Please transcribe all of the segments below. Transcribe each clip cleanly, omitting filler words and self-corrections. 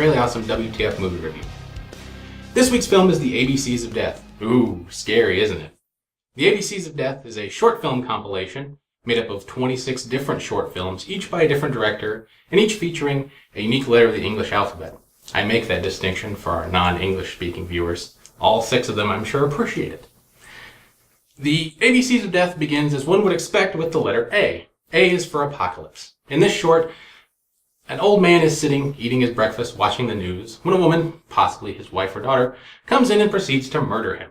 fairly awesome WTF movie review. This week's film is The ABCs of Death. Ooh, scary, isn't it? The ABCs of Death is a short film compilation made up of 26 different short films, each by a different director, and each featuring a unique letter of the English alphabet. I make that distinction for our non-English speaking viewers. All 6 of them, I'm sure, appreciate it. The ABCs of Death begins as one would expect with the letter A. A is for apocalypse. In this short, an old man is sitting, eating his breakfast, watching the news, when a woman, possibly his wife or daughter, comes in and proceeds to murder him.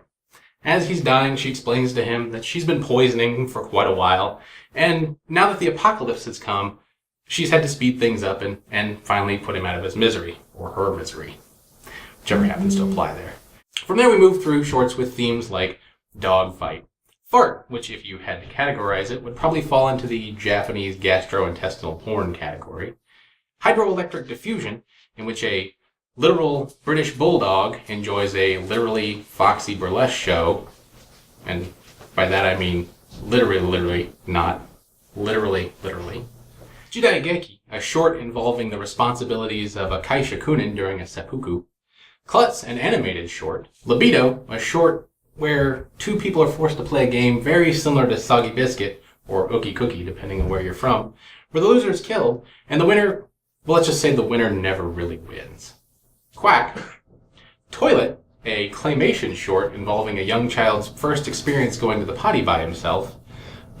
As he's dying, she explains to him that she's been poisoning him for quite a while, and now that the apocalypse has come, she's had to speed things up and finally put him out of his misery, or her misery, whichever happens to apply there. From there we move through shorts with themes like Dogfight, Fart, which if you had to categorize it, would probably fall into the Japanese gastrointestinal porn category, Hydroelectric Diffusion, in which a literal British bulldog enjoys a literally foxy burlesque show, and by that I mean literally, not literally. Daddy Yankee, a short involving the responsibilities of a kaishakunin during a seppuku. Klutz, an animated short. Libido, a short where 2 people are forced to play a game very similar to Soggy Biscuit, or Ookie Cookie, depending on where you're from, where the loser is killed, and the winner, well, let's just say the winner never really wins. Quack. Toilet, a claymation short involving a young child's first experience going to the potty by himself.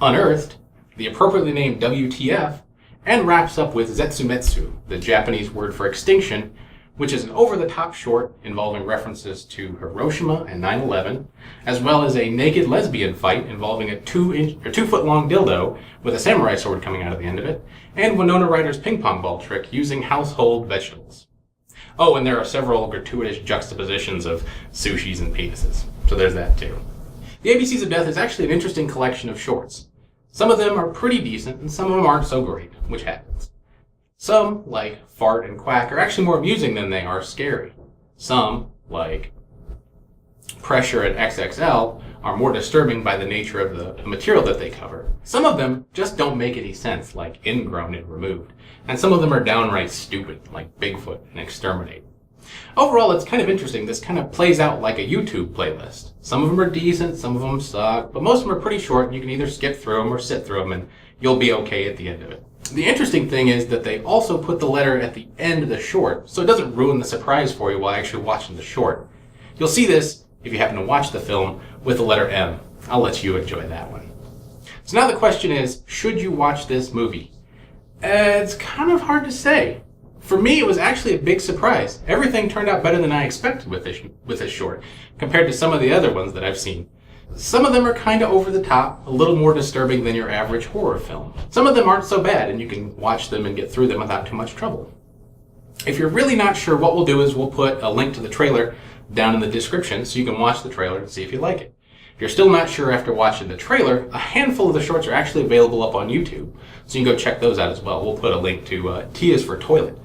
Unearthed, the appropriately named WTF, and wraps up with Zetsumetsu, the Japanese word for extinction, which is an over-the-top short involving references to Hiroshima and 9/11, as well as a naked lesbian fight involving a 2-foot-long dildo with a samurai sword coming out of the end of it, and Winona Ryder's ping-pong ball trick using household vegetables. Oh, and there are several gratuitous juxtapositions of sushis and penises, so there's that too. The ABCs of Death is actually an interesting collection of shorts. Some of them are pretty decent, and some of them aren't so great, which happens. Some, like Fart and Quack, are actually more amusing than they are scary. Some, like Pressure and XXL, are more disturbing by the nature of the material that they cover. Some of them just don't make any sense, like Ingrown and Removed. And some of them are downright stupid, like Bigfoot and Exterminate. Overall, it's kind of interesting. This kind of plays out like a YouTube playlist. Some of them are decent, some of them suck, but most of them are pretty short, and you can either skip through them or sit through them, and you'll be okay at the end of it. The interesting thing is that they also put the letter at the end of the short, so it doesn't ruin the surprise for you while actually watching the short. You'll see this, if you happen to watch the film, with the letter M. I'll let you enjoy that one. So now the question is, should you watch this movie? It's kind of hard to say. For me, it was actually a big surprise. Everything turned out better than I expected with this short, compared to some of the other ones that I've seen. Some of them are kind of over the top, a little more disturbing than your average horror film. Some of them aren't so bad, and you can watch them and get through them without too much trouble. If you're really not sure, what we'll do is we'll put a link to the trailer down in the description so you can watch the trailer and see if you like it. If you're still not sure after watching the trailer, a handful of the shorts are actually available up on YouTube, so you can go check those out as well. We'll put a link to T is for Toilet.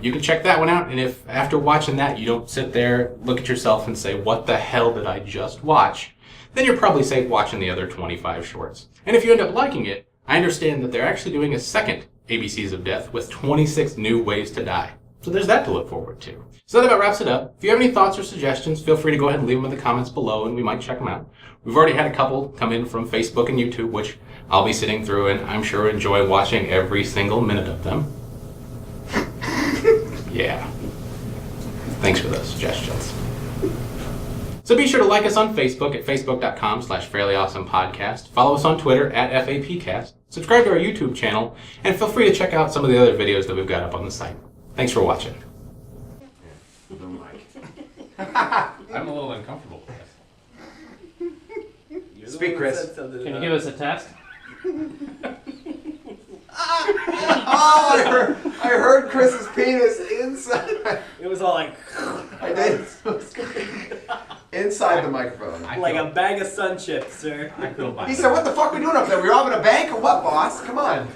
You can check that one out, and if after watching that you don't sit there, look at yourself and say, what the hell did I just watch? Then you're probably safe watching the other 25 shorts. And if you end up liking it, I understand that they're actually doing a second ABCs of Death with 26 new ways to die. So there's that to look forward to. So that about wraps it up. If you have any thoughts or suggestions, feel free to go ahead and leave them in the comments below, and we might check them out. We've already had a couple come in from Facebook and YouTube, which I'll be sitting through, and I'm sure enjoy watching every single minute of them. Yeah. Thanks for those suggestions. So be sure to like us on Facebook at facebook.com/fairlyawesomepodcast. Follow us on Twitter at FAPcast. Subscribe to our YouTube channel, and feel free to check out some of the other videos that we've got up on the site. Thanks for watching. I'm a little uncomfortable with this. Speak, Chris. Can you give us a test? Oh, I heard Chris's penis inside. It was all like... I did. Inside the microphone. like a bag of sun chips, sir. I feel fine. He said, what the fuck are we doing up there? We robbing a bank or what, boss? Come on.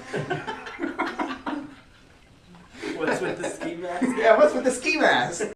What's with the ski mask? Yeah, what's with the ski mask?